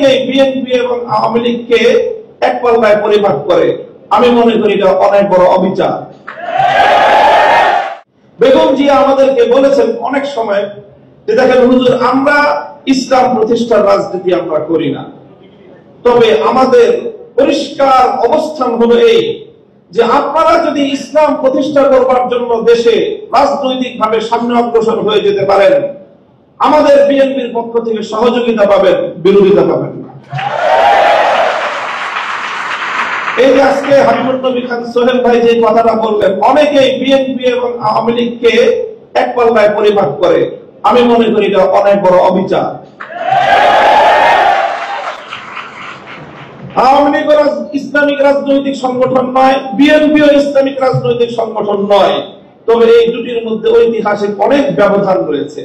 অনেকেই বিএনপি এবং আওয়ামী লীগকে এক পাল্লায় পরিমাপ করে। আমি মনে করি এটা অনেক বড় অবিচার। বেগম জিয়া আমাদেরকে বলেছেন অনেক সময় যে দেখেন হুজুর, আমরা ইসলাম প্রতিষ্ঠার রাজনীতি আমরা করি না, তবে আমাদের পরিষ্কার অবস্থান হলো এই যে আপনারা যদি ইসলাম প্রতিষ্ঠা করবার জন্য দেশে রাজনৈতিকভাবে সামনে অগ্রসর হয়ে যেতে পারেন, আমাদের বিএনপির পক্ষ থেকে সহযোগিতা পাবেন, বিরোধিতা পাবেন না। এই যে আজকে হাবিবুর নবী খান সোহেল ভাই যে কথাটা বললেন, অনেকেই বিএনপি এবং আওয়ামী লীগকে এক পাল্লায় পরিমাপ করে। আমি মনে করি এটা অনেক বড় অবিচার। আওয়ামী লীগ ইসলামিক রাজনৈতিক সংগঠন নয়, বিএনপিও ইসলামিক রাজনৈতিক সংগঠন নয়, তবে এই দুটির মধ্যে ঐতিহাসিক অনেক ব্যবধান রয়েছে।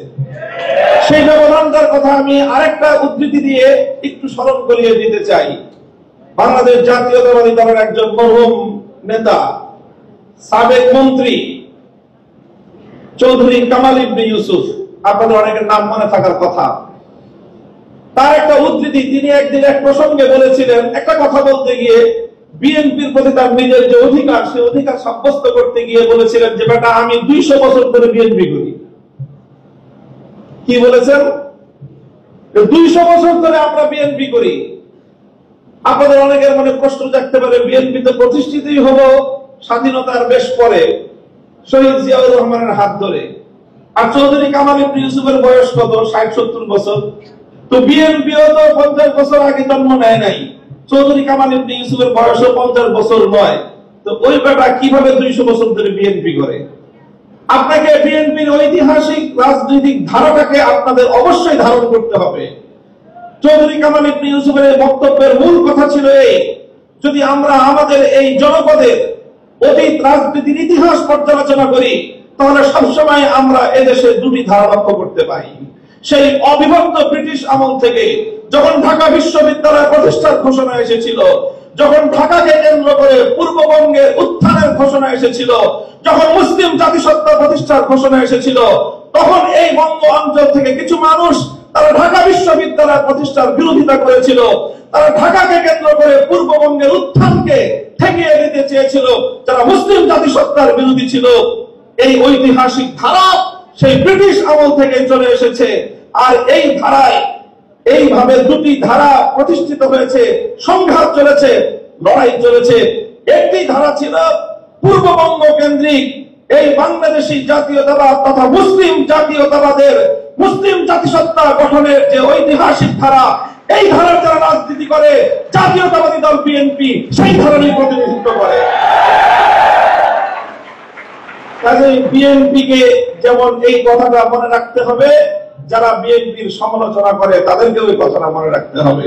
সেই ব্যবধানটার কথা আমি আরেকটা উদ্ধৃতি দিয়ে একটু স্মরণ করিয়ে দিতে চাই। বাংলাদেশ জাতীয়তাবাদী দলের একজন মরহুম নেতা, সাবেক মন্ত্রী চৌধুরী কামাল ইবনে ইউসুফ, আপনাদের অনেকের নাম মনে থাকার কথা, তার একটা উদ্ধৃতি, তিনি একদিন এক প্রসঙ্গে বলেছিলেন, একটা কথা বলতে গিয়ে বিএনপির প্রতি তার নিজের যে অধিকার, সে অধিকার সাব্যস্ত করতে গিয়ে বলেছিলেন যে বেটা আমি 200 বছর ধরে বিএনপি করি। কি বলেছেন? 200 বছর ধরে আমরা বিএনপি করি। আপনাদের অনেকের মনে প্রশ্ন জাগতে পারে, বিএনপি তো প্রতিষ্ঠিতই হলো স্বাধীনতার বেশ পরে, শহীদ জিয়াউর রহমানের হাত ধরে, আর চৌধুরী কামাল ইবনে ইউসুফের বয়স কত? 60-70 বছর। তো বিএনপিও তো 50 বছর আগে জন্ম নেয় নাই, চৌধুরী কামাল ইবনে ইউসুফের বয়সও 50 বছর নয়। তো ওই বেটা কিভাবে 200 বছর ধরে বিএনপি করে? আপনাকে বিএনপির ঐতিহাসিক রাজনৈতিক ধারাটাকে আপনাদের অবশ্যই ধারণ করতে হবে। চৌধুরী কামাল ইবনে ইউসুফের বক্তব্যের মূল কথা ছিল এই, যদি আমরা আমাদের এই জনপদের অতীত রাজনীতির ইতিহাস পর্যালোচনা করি, তাহলে সবসময় আমরা এদেশে দুটি ধারা লক্ষ্য করতে পাই। সেই অবিভক্ত ব্রিটিশ আমল থেকে যখন ঢাকা বিশ্ববিদ্যালয় প্রতিষ্ঠার ঘোষণা এসেছিল, যখন ঢাকাকে কেন্দ্র করে পূর্ববঙ্গের উত্থানের ঘোষণা এসেছিল, যখন মুসলিম জাতিসত্তা প্রতিষ্ঠার ঘোষণা এসেছিল, তখন এই বঙ্গ অঞ্চল থেকে কিছু মানুষ তারা ঢাকা বিশ্ববিদ্যালয় প্রতিষ্ঠার বিরোধিতা করেছিল। তারা ঢাকাকে কেন্দ্র করে পূর্ববঙ্গের উত্থানকে ঠেকিয়ে দিতে চেয়েছিল, যারা মুসলিম জাতিসত্তার বিরোধী ছিল। এই ঐতিহাসিক ধারা সেই ব্রিটিশ আমল থেকে চলে এসেছে, আর এই ধারায় এইভাবে দুটি ধারা প্রতিষ্ঠিত হয়েছে, সংঘাত চলেছে, লড়াই চলেছে। একটি ধারা ছিল পূর্ববঙ্গ কেন্দ্রিক এই বাংলাদেশী জাতীয়তাবাদ তথা মুসলিম জাতীয়তাবাদের, মুসলিম জাতিসত্তা গঠনের যে ঐতিহাসিক ধারা, এই ধারার যারা রাজনীতি করে জাতীয়তাবাদী দল বিএনপি সেই ধরনের প্রতিনিধিত্ব করে। কাজে বিএনপি কে যেমন এই কথাটা মনে রাখতে হবে, যারা বিএনপির সমালোচনা করে তাদেরকে ওই কথাটা মনে রাখতে হবে।